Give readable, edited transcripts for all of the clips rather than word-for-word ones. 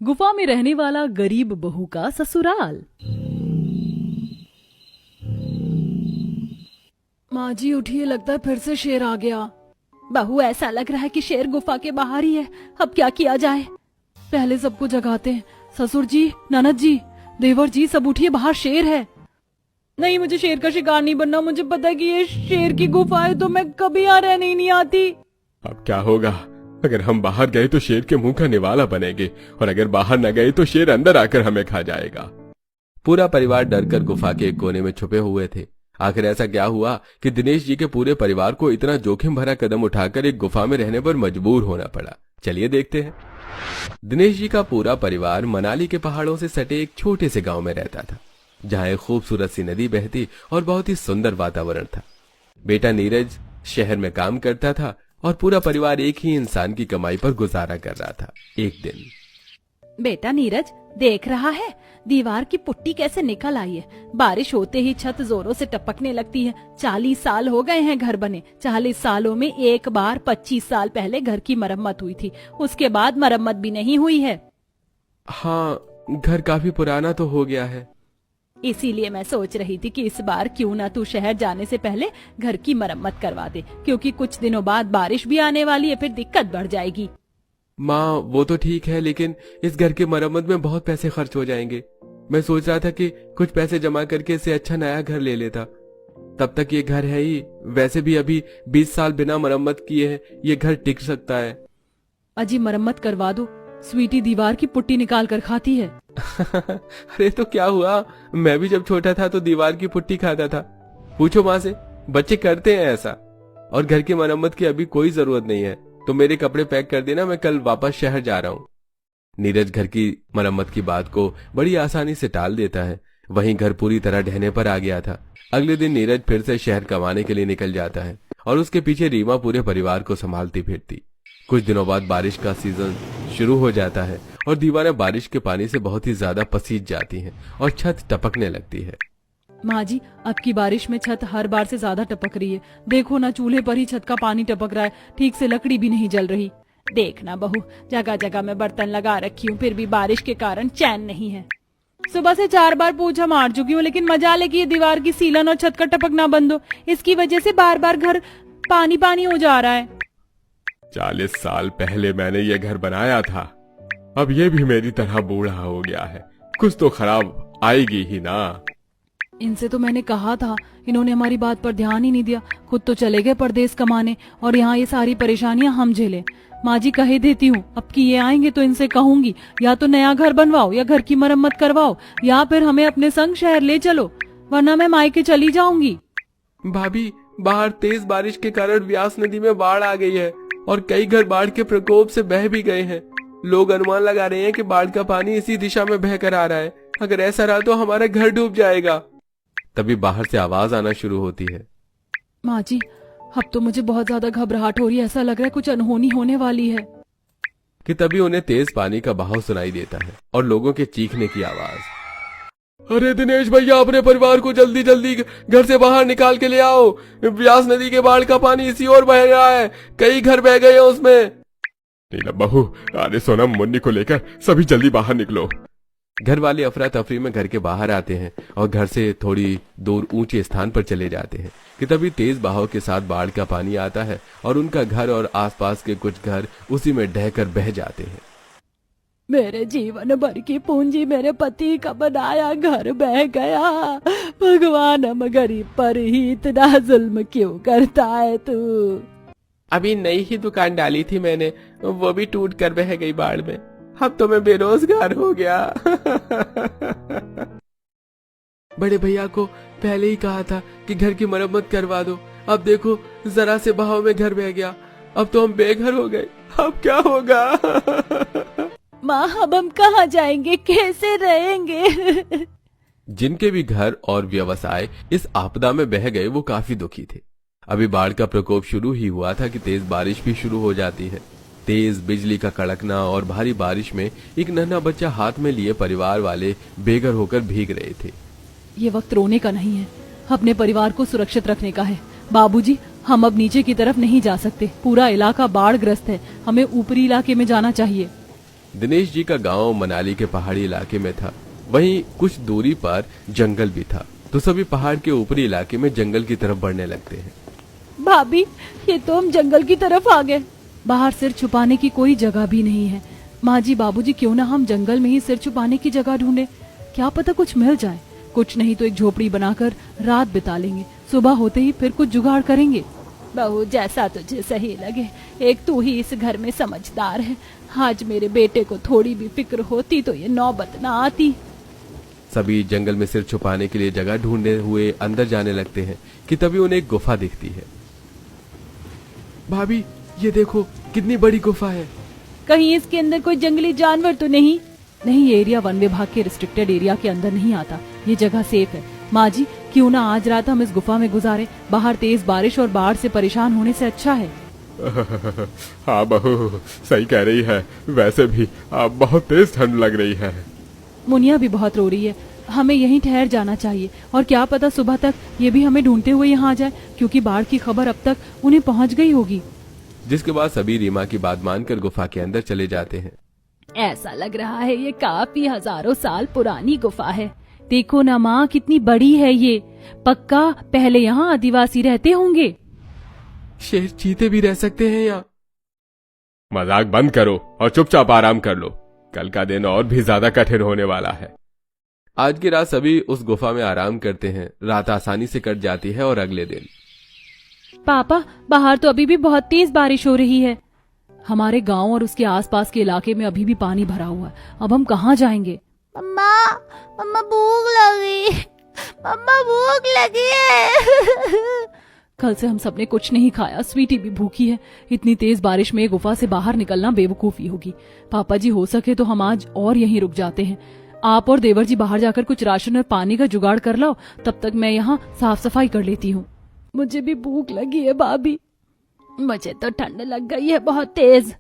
गुफा में रहने वाला गरीब बहू का ससुराल। माँ जी उठिए, लगता है फिर से शेर आ गया। बहू, ऐसा लग रहा है कि शेर गुफा के बाहर ही है। अब क्या किया जाए? पहले सबको जगाते हैं। ससुर जी, ननद जी, देवर जी, सब उठिए, बाहर शेर है। नहीं, मुझे शेर का शिकार नहीं बनना। मुझे पता है कि ये शेर की गुफा है, तो मैं कभी यहाँ रहने नहीं आती। अब क्या होगा? अगर हम बाहर गए तो शेर के मुंह का निवाला बनेंगे, और अगर बाहर न गए तो शेर अंदर आकर हमें खा जाएगा। पूरा परिवार डरकर गुफा के एक कोने में छुपे हुए थे। आखिर ऐसा क्या हुआ कि दिनेश जी के पूरे परिवार को इतना जोखिम भरा कदम उठाकर एक गुफा में रहने पर मजबूर होना पड़ा? चलिए देखते हैं। दिनेश जी का पूरा परिवार मनाली के पहाड़ों से सटे एक छोटे से गांव में रहता था, जहां एक खूबसूरत सी नदी बहती और बहुत ही सुंदर वातावरण था। बेटा नीरज शहर में काम करता था और पूरा परिवार एक ही इंसान की कमाई पर गुजारा कर रहा था। एक दिन, बेटा नीरज, देख रहा है दीवार की पुट्टी कैसे निकल आई है? बारिश होते ही छत जोरों से टपकने लगती है। 40 साल हो गए हैं घर बने। 40 सालों में एक बार 25 साल पहले घर की मरम्मत हुई थी, उसके बाद मरम्मत भी नहीं हुई है। हाँ, घर काफी पुराना तो हो गया है। इसीलिए मैं सोच रही थी कि इस बार क्यों ना तू शहर जाने से पहले घर की मरम्मत करवा दे, क्योंकि कुछ दिनों बाद बारिश भी आने वाली है, फिर दिक्कत बढ़ जाएगी। माँ, वो तो ठीक है, लेकिन इस घर की मरम्मत में बहुत पैसे खर्च हो जाएंगे। मैं सोच रहा था कि कुछ पैसे जमा करके इससे अच्छा नया घर ले लेता। तब तक ये घर है ही। वैसे भी अभी 20 साल बिना मरम्मत किए हैं, ये घर टिक सकता है। अजी, मरम्मत करवा दो। स्वीटी दीवार की पुट्टी निकाल कर खाती है। अरे तो क्या हुआ? मैं भी जब छोटा था तो दीवार की पुट्टी खाता था। पूछो माँ से, बच्चे करते हैं ऐसा। और घर की मरम्मत की अभी कोई जरूरत नहीं है, तो मेरे कपड़े पैक कर देना, मैं कल वापस शहर जा रहा हूँ। नीरज घर की मरम्मत की बात को बड़ी आसानी से टाल देता है। वहीं घर पूरी तरह ढहने पर आ गया था। अगले दिन नीरज फिर से शहर कमाने के लिए निकल जाता है और उसके पीछे रीमा पूरे परिवार को संभालती फिरती। कुछ दिनों बाद बारिश का सीजन शुरू हो जाता है और दीवारें बारिश के पानी से बहुत ही ज्यादा पसीज जाती हैं और छत टपकने लगती है। माँ जी, अब की बारिश में छत हर बार से ज्यादा टपक रही है। देखो ना, चूल्हे पर ही छत का पानी टपक रहा है, ठीक से लकड़ी भी नहीं जल रही। देखना बहू, जगह जगह में बर्तन लगा रखी हूँ, फिर भी बारिश के कारण चैन नहीं है। सुबह से 4 बार पोछा मार चुकी हूँ, लेकिन मजा ले कि ये दीवार की सीलन और छत का टपकना बंद हो। इसकी वजह से बार बार घर पानी पानी हो जा रहा है। 40 साल पहले मैंने ये घर बनाया था, अब ये भी मेरी तरह बूढ़ा हो गया है। कुछ तो खराब आएगी ही ना। इनसे तो मैंने कहा था, इन्होंने हमारी बात पर ध्यान ही नहीं दिया। खुद तो चले गए परदेश कमाने, और यहाँ ये सारी परेशानियां हम झेले। माँ जी, कह देती हूँ, अब की ये आएंगे तो इनसे कहूंगी, या तो नया घर बनवाओ या घर की मरम्मत करवाओ, या फिर हमें अपने संग शहर ले चलो, वरना मैं मायके चली जाऊंगी। भाभी, बाहर तेज बारिश के कारण व्यास नदी में बाढ़ आ गई है और कई घर बाढ़ के प्रकोप से बह भी गए हैं। लोग अनुमान लगा रहे हैं कि बाढ़ का पानी इसी दिशा में बह कर आ रहा है। अगर ऐसा रहा तो हमारा घर डूब जाएगा। तभी बाहर से आवाज आना शुरू होती है। माँ जी, अब तो मुझे बहुत ज्यादा घबराहट हो रही है। ऐसा लग रहा है कुछ अनहोनी होने वाली है। कि तभी उन्हें तेज पानी का बहाव सुनाई देता है और लोगों के चीखने की आवाज। अरे दिनेश भैया, अपने परिवार को जल्दी जल्दी घर से बाहर निकाल के ले आओ। व्यास नदी के बाढ़ का पानी इसी ओर बह रहा है, कई घर बह गए हैं उसमें। नीलम बहू, अरे सोनम, मुन्नी को लेकर सभी जल्दी बाहर निकलो। घर वाले अफरा तफरी में घर के बाहर आते हैं और घर से थोड़ी दूर ऊंचे स्थान पर चले जाते हैं कि तभी तेज बहाव के साथ बाढ़ का पानी आता है और उनका घर और आसपास के कुछ घर उसी में ढहकर बह जाते हैं। मेरे जीवन भर की पूंजी मेरे पति का बनाया घर बह गया। भगवान, हम गरीब पर ही इतना जुल्म क्यों करता है तू? अभी नई ही दुकान डाली थी मैंने, वो भी टूट कर बह गई बाढ़ में। अब तो मैं बेरोजगार हो गया। बड़े भैया को पहले ही कहा था कि घर की मरम्मत करवा दो। अब देखो, जरा से बहाव में घर बह गया। अब तो हम बेघर हो गए। अब क्या होगा? माँ, अब हम कहाँ जाएंगे, कैसे रहेंगे? जिनके भी घर और व्यवसाय इस आपदा में बह गए वो काफी दुखी थे। अभी बाढ़ का प्रकोप शुरू ही हुआ था कि तेज बारिश भी शुरू हो जाती है। तेज बिजली का कड़कना और भारी बारिश में एक नन्हा बच्चा हाथ में लिए परिवार वाले बेघर होकर भीग रहे थे। ये वक्त रोने का नहीं है, अपने परिवार को सुरक्षित रखने का है। बाबूजी, हम अब नीचे की तरफ नहीं जा सकते। पूरा इलाका बाढ़ ग्रस्त है, हमें ऊपरी इलाके में जाना चाहिए। दिनेश जी का गांव मनाली के पहाड़ी इलाके में था। वहीं कुछ दूरी पर जंगल भी था, तो सभी पहाड़ के ऊपरी इलाके में जंगल की तरफ बढ़ने लगते हैं। भाभी, ये तो हम जंगल की तरफ आ गए। बाहर सिर छुपाने की कोई जगह भी नहीं है। माँ जी, बाबूजी, क्यों ना हम जंगल में ही सिर छुपाने की जगह ढूंढे। क्या पता कुछ मिल जाए। कुछ नहीं तो एक झोपड़ी बनाकर रात बिता लेंगे, सुबह होते ही फिर कुछ जुगाड़ करेंगे। बहू, जैसा तुझे सही लगे। एक तू ही इस घर में समझदार है। आज मेरे बेटे को थोड़ी भी फिक्र होती तो ये नौबत ना आती। सभी जंगल में सिर छुपाने के लिए जगह ढूंढने हुए अंदर जाने लगते हैं कि तभी उन्हें एक गुफा दिखती है। भाभी, ये देखो कितनी बड़ी गुफा है। कहीं इसके अंदर कोई जंगली जानवर तो नहीं? नहीं, ये एरिया वन विभाग के रिस्ट्रिक्टेड एरिया के अंदर नहीं आता। ये जगह सेफ है। माँ जी, क्यों ना आज रात हम इस गुफा में गुजारे। बाहर तेज बारिश और बाढ़ से परेशान होने से अच्छा है। हाँ बहू, सही कह रही है। वैसे भी अब बहुत तेज ठंड लग रही है। मुनिया भी बहुत रो रही है। हमें यहीं ठहर जाना चाहिए, और क्या पता सुबह तक ये भी हमें ढूंढते हुए यहाँ आ जाए, क्योंकि बाढ़ की खबर अब तक उन्हें पहुँच गई होगी। जिसके बाद सभी रीमा की बात मानकर गुफा के अंदर चले जाते हैं। ऐसा लग रहा है ये काफी हजारों साल पुरानी गुफा है। देखो ना माँ, कितनी बड़ी है ये। पक्का पहले यहाँ आदिवासी रहते होंगे। शेर चीते भी रह सकते हैं यहाँ। मजाक बंद करो और चुपचाप आराम कर लो। कल का दिन और भी ज्यादा कठिन होने वाला है। आज की रात सभी उस गुफा में आराम करते हैं। रात आसानी से कट जाती है और अगले दिन। पापा, बाहर तो अभी भी बहुत तेज बारिश हो रही है। हमारे गांव और उसके आसपास के इलाके में अभी भी पानी भरा हुआ है। अब हम कहाँ जाएंगे? मम्मा, मम्मा भूख लगी। मम्मा भूख लगी है। कल से हम सबने कुछ नहीं खाया। स्वीटी भी भूखी है। इतनी तेज बारिश में गुफा से बाहर निकलना बेवकूफी होगी। पापा जी, हो सके तो हम आज और यहीं रुक जाते हैं। आप और देवर जी बाहर जाकर कुछ राशन और पानी का जुगाड़ कर लाओ। तब तक मैं यहाँ साफ सफाई कर लेती हूँ। मुझे भी भूख लगी है भाभी। मुझे तो ठंड लग गई है बहुत तेज।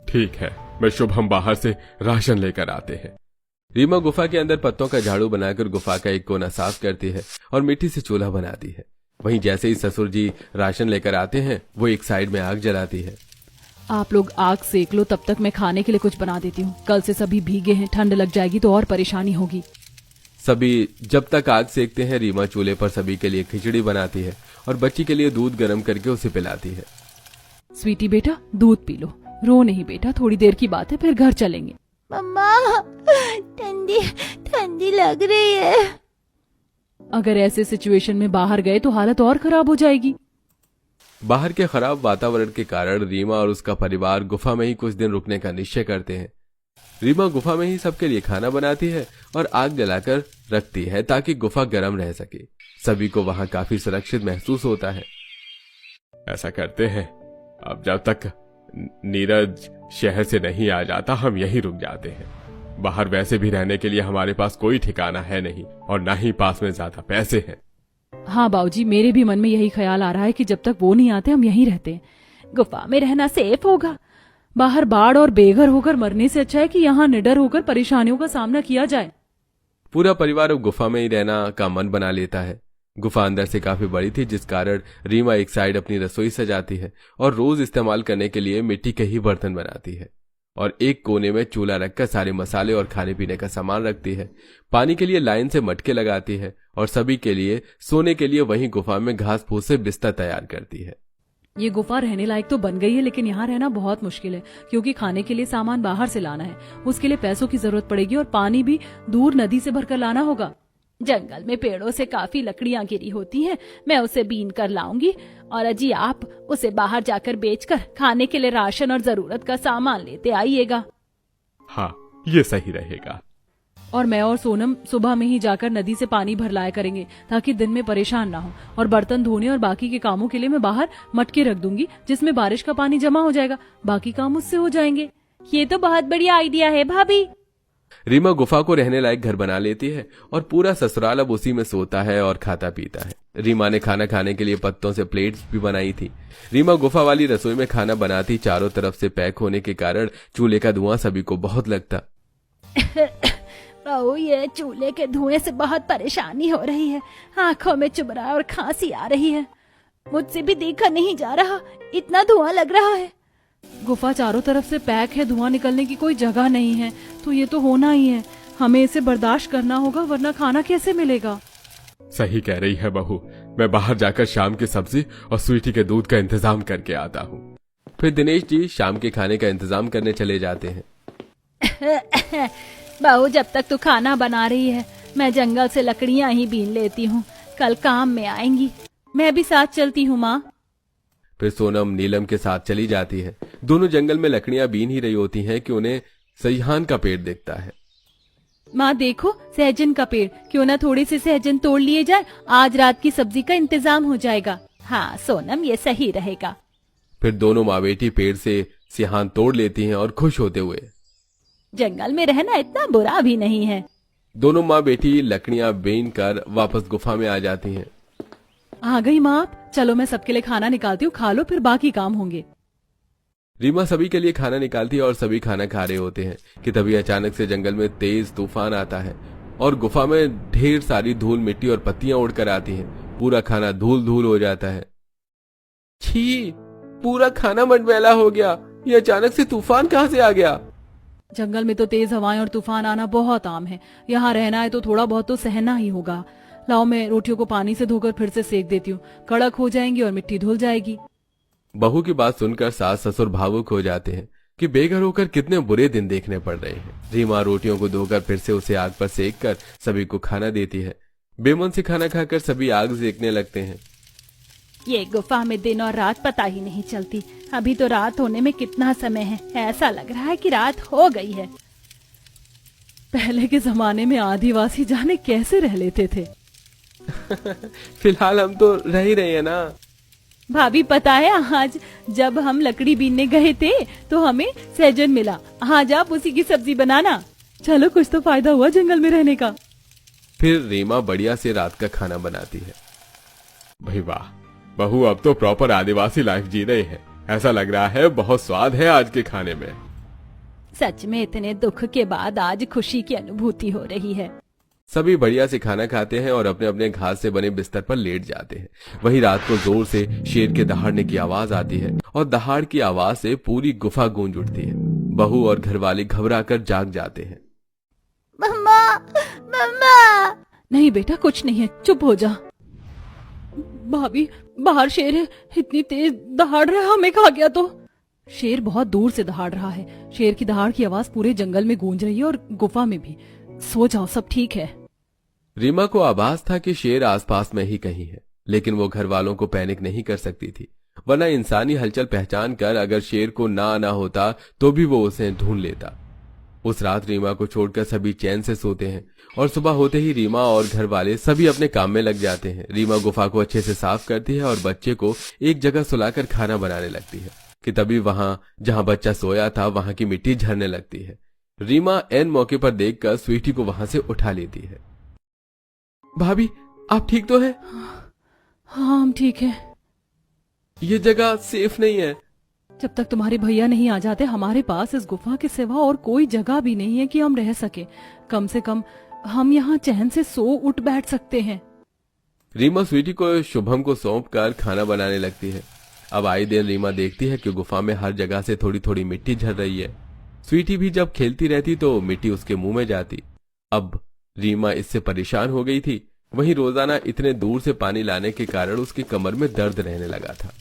ठीक है, मैं शुभम बाहर से राशन लेकर आते हैं। रीमा गुफा के अंदर पत्तों का झाड़ू बनाकर गुफा का एक कोना साफ करती है और मिट्टी से चूल्हा बनाती है। वहीं जैसे ही ससुर जी राशन लेकर आते हैं, वो एक साइड में आग जलाती है। आप लोग आग सेक लो, तब तक मैं खाने के लिए कुछ बना देती हूँ। कल से सभी भीगे हैं, ठंड लग जाएगी तो और परेशानी होगी। सभी जब तक आग सेकते हैं, रीमा चूल्हे पर सभी के लिए खिचड़ी बनाती है और बच्ची के लिए दूध गर्म करके उसे पिलाती है। स्वीटी बेटा, दूध पी लो। रो नहीं बेटा, थोड़ी देर की बात है, फिर घर चलेंगे। मम्मा, ठंडी ठंडी लग रही है। अगर ऐसे सिचुएशन में बाहर गए तो हालत और खराब हो जाएगी। बाहर के खराब वातावरण के कारण रीमा और उसका परिवार गुफा में ही कुछ दिन रुकने का निश्चय करते हैं। रीमा गुफा में ही सबके लिए खाना बनाती है और आग जलाकर रखती है ताकि गुफा गर्म रह सके। सभी को वहां काफी सुरक्षित महसूस होता है। ऐसा करते हैं, अब जब तक नीरज शहर से नहीं आ जाता हम यहीं रुक जाते हैं। बाहर वैसे भी रहने के लिए हमारे पास कोई ठिकाना है नहीं और ना ही पास में ज्यादा पैसे हैं। हाँ बाबूजी, मेरे भी मन में यही ख्याल आ रहा है कि जब तक वो नहीं आते हम यहीं रहते हैं। गुफा में रहना सेफ होगा। बाहर बाढ़ और बेघर होकर मरने से अच्छा है कि यहाँ निडर होकर परेशानियों का सामना किया जाए। पूरा परिवार अब गुफा में ही रहना का मन बना लेता है। गुफा अंदर से काफी बड़ी थी, जिस कारण रीमा एक साइड अपनी रसोई सजाती है और रोज इस्तेमाल करने के लिए मिट्टी के ही बर्तन बनाती है और एक कोने में चूल्हा रखकर सारे मसाले और खाने पीने का सामान रखती है। पानी के लिए लाइन से मटके लगाती है और सभी के लिए सोने के लिए वहीं गुफा में घास फूस से बिस्तर तैयार करती है। ये गुफा रहने लायक तो बन गई है, लेकिन यहाँ रहना बहुत मुश्किल है, क्योंकि खाने के लिए सामान बाहर से लाना है। उसके लिए पैसों की जरूरत पड़ेगी और पानी भी दूर नदी से भरकर लाना होगा। जंगल में पेड़ों से काफी लकड़ियां गिरी होती हैं, मैं उसे बीन कर लाऊंगी और अजी आप उसे बाहर जाकर बेचकर खाने के लिए राशन और जरूरत का सामान लेते आइएगा। हाँ, ये सही रहेगा। और मैं और सोनम सुबह में ही जाकर नदी से पानी भर लाया करेंगे ताकि दिन में परेशान ना हो। और बर्तन धोने और बाकी के कामों के लिए मैं बाहर मटके रख दूंगी, जिसमें बारिश का पानी जमा हो जाएगा। बाकी काम उससे हो जाएंगे। ये तो बहुत बढ़िया आइडिया है भाभी। रीमा गुफा को रहने लायक घर बना लेती है और पूरा ससुराल अब उसी में सोता है और खाता पीता है। रीमा ने खाना खाने के लिए पत्तों से प्लेट्स भी बनाई थी। रीमा गुफा वाली रसोई में खाना बनाती, चारों तरफ से पैक होने के कारण चूल्हे का धुआं सभी को बहुत लगता। ये चूल्हे के धुएं से बहुत परेशानी हो रही है। आंखों में चुभरा और खांसी आ रही है। मुझसे भी देखा नहीं जा रहा, इतना धुआं लग रहा है। गुफा चारों तरफ से पैक है, धुआं निकलने की कोई जगह नहीं है, तो ये तो होना ही है। हमें इसे बर्दाश्त करना होगा, वरना खाना कैसे मिलेगा। सही कह रही है बहू, मैं बाहर जाकर शाम की सब्जी और स्वीटी के दूध का इंतजाम करके आता हूँ। फिर दिनेश जी शाम के खाने का इंतजाम करने चले जाते हैं। बहू, जब तक तू खाना बना रही है मैं जंगल से लकड़ियां ही बीन लेती हूँ, कल काम में आएंगी। मैं भी साथ चलती हूँ माँ। फिर सोनम नीलम के साथ चली जाती है। दोनों जंगल में लकड़ियां बीन ही रही होती हैं कि उन्हें सईहान का पेड़ दिखता है। माँ देखो, सहजन का पेड़, क्यों ना थोड़े से सहजन तोड़ लिए जाए, आज रात की सब्जी का इंतजाम हो जाएगा। हाँ सोनम, ये सही रहेगा। फिर दोनों माँ बेटी पेड़ से सिहान तोड़ लेती हैं और खुश होते हुए जंगल में रहना इतना बुरा भी नहीं है। दोनों माँ बेटी लकड़ियां बीन कर वापस गुफा में आ जाती हैं। आ गई माँ आप, चलो मैं सबके लिए खाना निकालती हूँ, खा लो, फिर बाकी काम होंगे। रीमा सभी के लिए खाना निकालती है और सभी खाना खा रहे होते हैं कि तभी अचानक से जंगल में तेज तूफान आता है और गुफा में ढेर सारी धूल मिट्टी और पत्तियां उड़कर आती हैं। पूरा खाना धूल धूल हो जाता है। छी, पूरा खाना मटमैला हो गया। ये अचानक से तूफान कहाँ से आ गया? जंगल में तो तेज हवाएं और तूफान आना बहुत आम है। यहाँ रहना है तो थोड़ा बहुत तो सहना ही होगा। लाओ, मैं रोटियों को पानी से धोकर फिर से सेक देती हूँ, कड़क हो जाएंगी और मिट्टी धुल जाएगी। बहू की बात सुनकर सास ससुर भावुक हो जाते हैं कि बेघर होकर कितने बुरे दिन देखने पड़ रहे हैं। रीमा रोटियों को धोकर फिर से उसे आग पर सेक कर सभी को खाना देती है। बेमन से खाना खाकर सभी आग सेकने लगते हैं। ये गुफा में दिन और रात पता ही नहीं चलती। अभी तो रात होने में कितना समय है, ऐसा लग रहा है कि रात हो गई है। पहले के जमाने में आदिवासी जाने कैसे रह लेते थे। फिलहाल हम तो रह ही रहे हैं ना। भाभी, पता है आज जब हम लकड़ी बीनने गए थे तो हमें सहजन मिला। आज आप उसी की सब्जी बनाना। चलो, कुछ तो फायदा हुआ जंगल में रहने का। फिर रीमा बढ़िया से रात का खाना बनाती है। भाई वाह बहू, अब तो प्रॉपर आदिवासी लाइफ जी रहे हैं। ऐसा लग रहा है बहुत स्वाद है आज के खाने में। सच में इतने दुख के बाद आज खुशी की अनुभूति हो रही है। सभी बढ़िया से खाना खाते हैं और अपने अपने घास से बने बिस्तर पर लेट जाते हैं। वहीं रात को जोर से शेर के दहाड़ने की आवाज आती है और दहाड़ की आवाज से पूरी गुफा गूंज उठती है। बहू और घरवाले घबरा कर जाग जाते हैं। मम्मा, मम्मा। नहीं बेटा, कुछ नहीं है, चुप हो जा। भाभी, बाहर शेर है, इतनी तेज दहाड़ रहा है, हमें खा गया तो। शेर बहुत दूर से दहाड़ रहा है। शेर की दहाड़ की आवाज पूरे जंगल में गूंज रही है और गुफा में भी। सो जाओ, सब ठीक है। रीमा को आभास था कि शेर आसपास में ही कहीं है, लेकिन वो घर वालों को पैनिक नहीं कर सकती थी, वरना इंसानी हलचल पहचान कर अगर शेर को ना आना होता तो भी वो उसे ढूंढ लेता। उस रात रीमा को छोड़कर सभी चैन से सोते हैं और सुबह होते ही रीमा और घर वाले सभी अपने काम में लग जाते हैं। रीमा गुफा को अच्छे से साफ करती है और बच्चे को एक जगह सुलाकर खाना बनाने लगती है कि तभी वहां जहां बच्चा सोया था वहां की मिट्टी झरने लगती है। रीमा एन मौके पर देखकर स्वीटी को वहां से उठा लेती है। भाभी, आप ठीक तो है? हाँ, हम ठीक है। ये जगह सेफ नहीं है। जब तक तुम्हारे भैया नहीं आ जाते हमारे पास इस गुफा के सिवा और कोई जगह भी नहीं है कि हम रह सके। कम से कम हम यहाँ चैन से सो उठ बैठ सकते हैं। रीमा स्वीटी को शुभम को सौंप कर खाना बनाने लगती है। अब आए दिन रीमा देखती है कि गुफा में हर जगह से थोड़ी थोड़ी मिट्टी झड़ रही है। स्वीटी भी जब खेलती रहती तो मिट्टी उसके मुंह में जाती। अब रीमा इससे परेशान हो गई थी। वहीं रोजाना इतने दूर से पानी लाने के कारण उसकी कमर में दर्द रहने लगा था।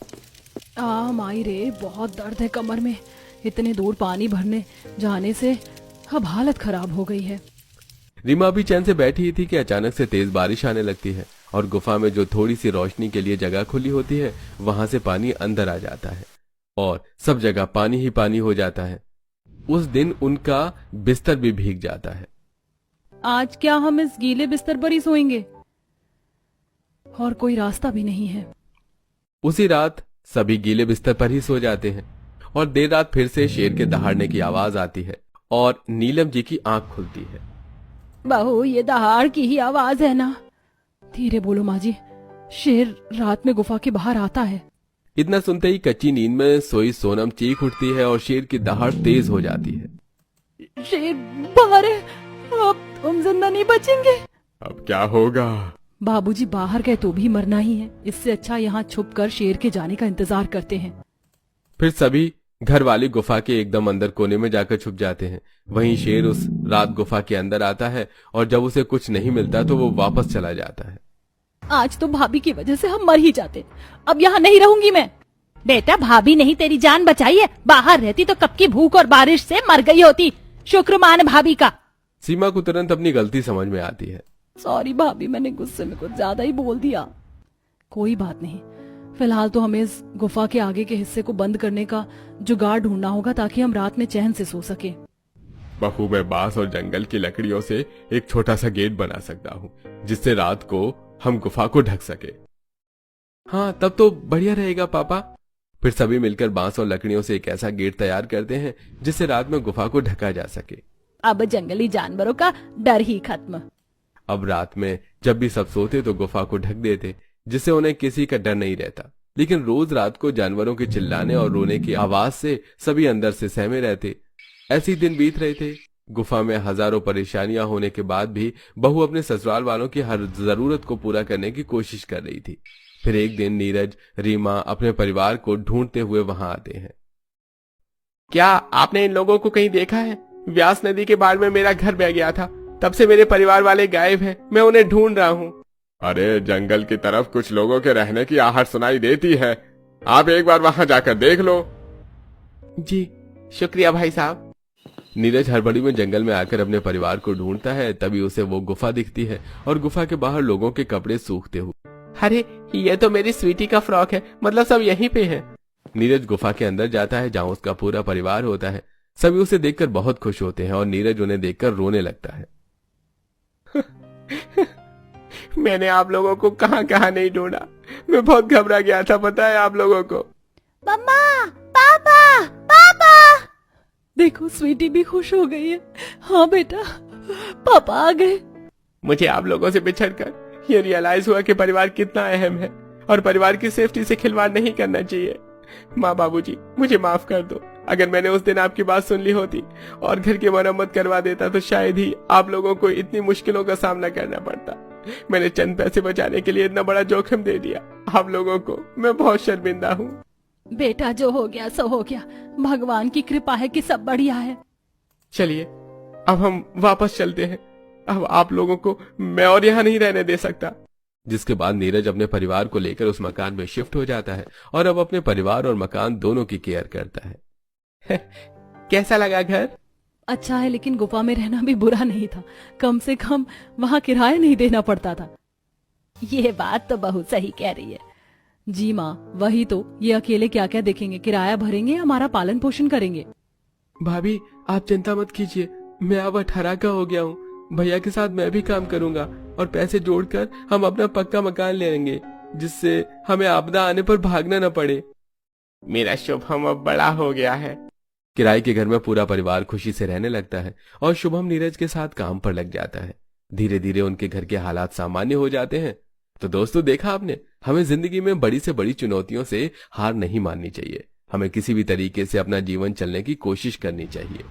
माई रे, बहुत दर्द है कमर में। इतने दूर पानी भरने जाने से अब हालत खराब हो गई है। रीमा भी चैन से बैठी ही थी कि अचानक से तेज बारिश आने लगती है और गुफा में जो थोड़ी सी रोशनी के लिए जगह खुली होती है वहां से पानी अंदर आ जाता है और सब जगह पानी ही पानी हो जाता है। उस दिन उनका बिस्तर भी भीग जाता है। आज क्या हम इस गीले बिस्तर पर ही सोएंगे? और कोई रास्ता भी नहीं है। उसी रात सभी गीले बिस्तर पर ही सो जाते हैं और देर रात फिर से शेर के दहाड़ने की आवाज आती है और नीलम जी की आंख खुलती है। बहू, ये दहाड़ की ही आवाज है ना? धीरे बोलो माँ जी, शेर रात में गुफा के बाहर आता है। इतना सुनते ही कच्ची नींद में सोई सोनम चीख उठती है और शेर की दहाड़ तेज हो जाती है। शेर बाहर है, अब हम जिंदा नहीं बचेंगे। अब क्या होगा? बाबूजी बाहर गए तो भी मरना ही है। इससे अच्छा यहाँ छुप कर शेर के जाने का इंतजार करते हैं। फिर सभी घर वाली गुफा के एकदम अंदर कोने में जाकर छुप जाते हैं। वहीं शेर उस रात गुफा के अंदर आता है और जब उसे कुछ नहीं मिलता तो वो वापस चला जाता है। आज तो भाभी की वजह से हम मर ही जाते, अब यहाँ नहीं रहूंगी मैं। बेटा भाभी नहीं तेरी जान बचाई है, बाहर रहती तो कब की भूख और बारिश से मर गई होती। शुक्र मान भाभी का। सीमा को तुरंत अपनी गलती समझ में आती है। सॉरी भाभी, मैंने गुस्से में कुछ ज्यादा ही बोल दिया। कोई बात नहीं, फिलहाल तो हमें इस गुफा के आगे के हिस्से को बंद करने का जुगाड़ ढूंढना होगा ताकि हम रात में चैन से सो सके। बहू, मैं बांस और जंगल की लकड़ियों से एक छोटा सा गेट बना सकता हूँ जिससे रात को हम गुफा को ढक सके। हाँ, तब तो बढ़िया रहेगा पापा। फिर सभी मिलकर बांस और लकड़ियों से एक ऐसा गेट तैयार करते हैं जिससे रात में गुफा को ढका जा सके। अब जंगली जानवरों का डर ही खत्म। अब रात में जब भी सब सोते तो गुफा को ढक देते जिससे उन्हें किसी का डर नहीं रहता। लेकिन रोज रात को जानवरों के चिल्लाने और रोने की आवाज से सभी अंदर से सहमे रहते। ऐसे ही दिन बीत रहे थे। गुफा में हजारों परेशानियां होने के बाद भी बहू अपने ससुराल वालों की हर जरूरत को पूरा करने की कोशिश कर रही थी। फिर एक दिन नीरज, रीमा अपने परिवार को ढूंढते हुए वहां आते हैं। क्या आपने इन लोगों को कहीं देखा है? व्यास नदी के बाढ़ में मेरा घर बह गया था, तब से मेरे परिवार वाले गायब हैं। मैं उन्हें ढूंढ रहा हूँ। अरे, जंगल की तरफ कुछ लोगों के रहने की आहट सुनाई देती है, आप एक बार वहां जाकर देख लो। जी शुक्रिया भाई साहब। नीरज हड़बड़ी में जंगल में आकर अपने परिवार को ढूंढता है। तभी उसे वो गुफा दिखती है और गुफा के बाहर लोगों के कपड़े सूखते हुए। अरे, ये तो मेरी स्वीटी का फ्रॉक है, मतलब सब यहीं पे है। नीरज गुफा के अंदर जाता है जहाँ उसका पूरा परिवार होता है। सभी उसे देखकर बहुत खुश होते हैं और नीरज उन्हें देखकर रोने लगता है। मैंने आप लोगों को कहां कहां नहीं ढूंढा, मैं बहुत घबरा गया था, पता है आप लोगों को। मम्मा, पापा, पापा। देखो स्वीटी भी खुश हो गई है। हाँ बेटा, पापा आ गए। मुझे आप लोगों से बिछड़कर ये रियलाइज हुआ कि परिवार कितना अहम है और परिवार की सेफ्टी से खिलवाड़ नहीं करना चाहिए। माँ बाबूजी, मुझे माफ कर दो। अगर मैंने उस दिन आपकी बात सुन ली होती और घर की मरम्मत करवा देता तो शायद ही आप लोगों को इतनी मुश्किलों का सामना करना पड़ता। मैंने चंद पैसे बचाने के लिए इतना बड़ा जोखिम दे दिया आप लोगों को। मैं बहुत शर्मिंदा हूँ। बेटा, जो हो गया सो हो गया। भगवान की कृपा है कि सब बढ़िया है। चलिए अब हम वापस चलते हैं। अब आप लोगों को मैं और यहाँ नहीं रहने दे सकता। जिसके बाद नीरज अपने परिवार को लेकर उस मकान में शिफ्ट हो जाता है और अब अपने परिवार और मकान दोनों की केयर करता है। कैसा लगा घर? अच्छा है, लेकिन गुफा में रहना भी बुरा नहीं था। कम से कम वहाँ किराया नहीं देना पड़ता था। ये बात तो बहुत सही कह रही है। जी माँ, वही तो। ये अकेले क्या क्या देखेंगे, किराया भरेंगे, हमारा पालन पोषण करेंगे। भाभी आप चिंता मत कीजिए, मैं अब 18 का हो गया हूँ। भैया के साथ मैं भी काम करूंगा और पैसे जोड़कर हम अपना पक्का मकान ले लेंगे जिससे हमें आपदा आने पर भागना न पड़े। मेरा शुभम अब बड़ा हो गया है। किराए के घर में पूरा परिवार खुशी से रहने लगता है और शुभम नीरज के साथ काम पर लग जाता है। धीरे धीरे उनके घर के हालात सामान्य हो जाते हैं। तो दोस्तों, देखा आपने, हमें जिंदगी में बड़ी से बड़ी चुनौतियों से हार नहीं माननी चाहिए। हमें किसी भी तरीके से अपना जीवन चलने की कोशिश करनी चाहिए।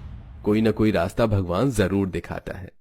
कोई ना कोई रास्ता भगवान जरूर दिखाता है।